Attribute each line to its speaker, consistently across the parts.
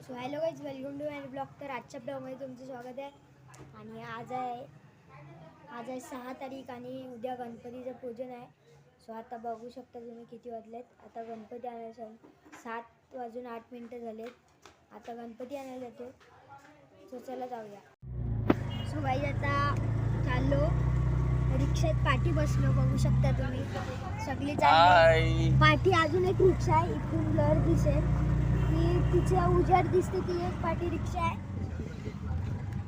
Speaker 1: So hello guys, welcome to my blog. तर आजच्या ब्लॉगमध्ये तुमचं स्वागत आहे. आणि आज आहे 6 तारीख आणि उद्या गणपतीचं पूजन आहे. सो आता बघू शकता तुम्ही किती वाजलेत. आता गणपती आणायला 7:08 झालेत. आता गणपती आणायला जातो. सो चला जाऊया. सो गाईज आता चाललो रिक्षात, पाठी बसलो. बघू शकता तुम्ही सगळी चालली. पाठी अजून एक रिक्षा आहे, इथून लर दिसेल ती, तिच्या उजाड दिसते ती एक पाठी रिक्षा आहे.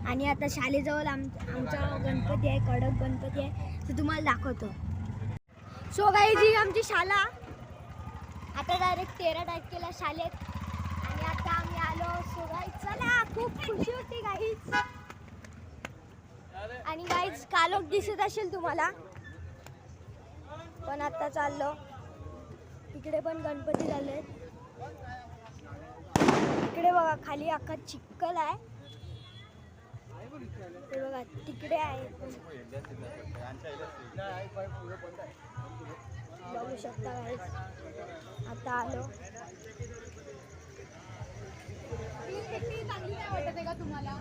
Speaker 1: आणि आता शाळेजवळ आमचा गणपती आहे, कडक गणपती आहे, ते तुम्हाला दाखवतो. सो गाईज ही आमची शाळा. आता डायरेक्ट 13 तारखेला शाळेत. आणि आता आम्ही आलो. सो गाईज चला, खूप खुशी होती गाईज. आणि गाईज कालोख दिसत असेल तुम्हाला, पण आता चाललो. तिकडे पण गणपती झाले. तिकडे बघा खाली अख्खा चिखल आहे. ते बघा तिकडे आहे, बघू शकता गाईज. आता आलो. वाटत का तुम्हाला?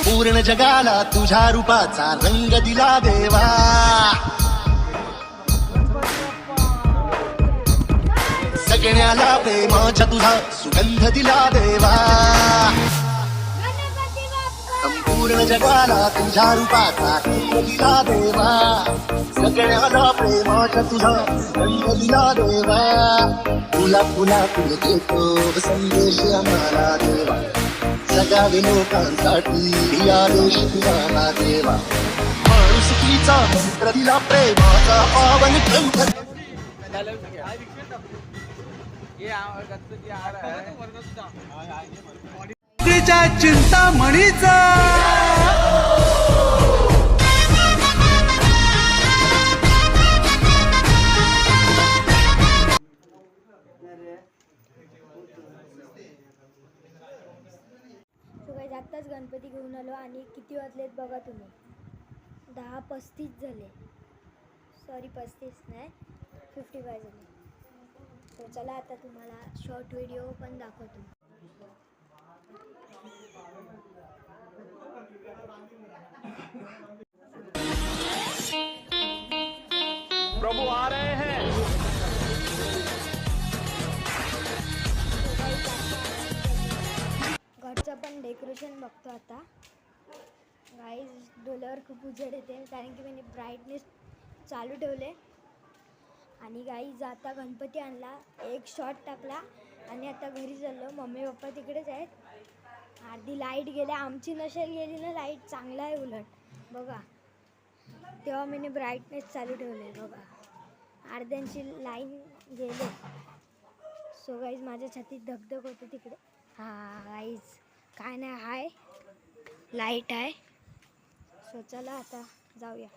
Speaker 2: पूर्ण जगाला तुझ्या रूपाचा रंग दिला देवा. सगळ्याला प्रेमाच्या तुझा सुगंध दिला देवा. संपूर्ण जगाला तुझ्या रूपाचा रंग दिला देवा. सगळ्याला प्रेमाच्या तुझा रंग दिला देवा. तुला तुला तुला देतो संदेश आम्हाला देवा. जगावे लोकांसाठी आदेश तुझा देवा. माणुसकीचा मंत्र दिला, प्रेमाचा पावन ग्रंथ. चिंतामणीचा
Speaker 1: आत्ताच गणपती घेऊन आलो. आणि किती वाजलेत बघा तुम्ही, 10:35 झाले. सॉरी 35 नाही, 55 झाले. तर चला आता तुम्हाला शॉर्ट व्हिडिओ पण दाखवतो.
Speaker 3: प्रभु आ रहे हैं.
Speaker 1: घरचं पण डेकोरेशन बघतो आता. गाईज डोल्यावर खूप उजेड येते, कारण की मी ब्राईटनेस चालू ठेवले. आणि गाईज आता गणपती आणला, एक शॉट टाकला आणि आता घरी चाललो. मम्मी पप्पा तिकडेच आहेत. अर्धी लाईट गेली, आमची नसेल गेली ना लाईट, चांगला आहे उलट. बघा तेव्हा मी ब्राईटनेस चालू ठेवले. बघा अर्ध्यांची लाईन गेले. सो गाईज माझ्या छातीत धगधग होते तिकडे. हा गाईज काय नाही, हाय लाईट आहे. सो चला आता जाऊया.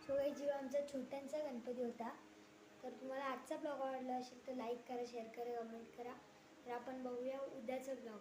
Speaker 1: सो गाईज जीव आमचा छोट्यांचा गणपती होता. तर तुम्हाला आजचा ब्लॉग आवडला असेल तर लाईक करा, शेअर करा, कमेंट करा. तर आपण बघूया उद्याचा ब्लॉग.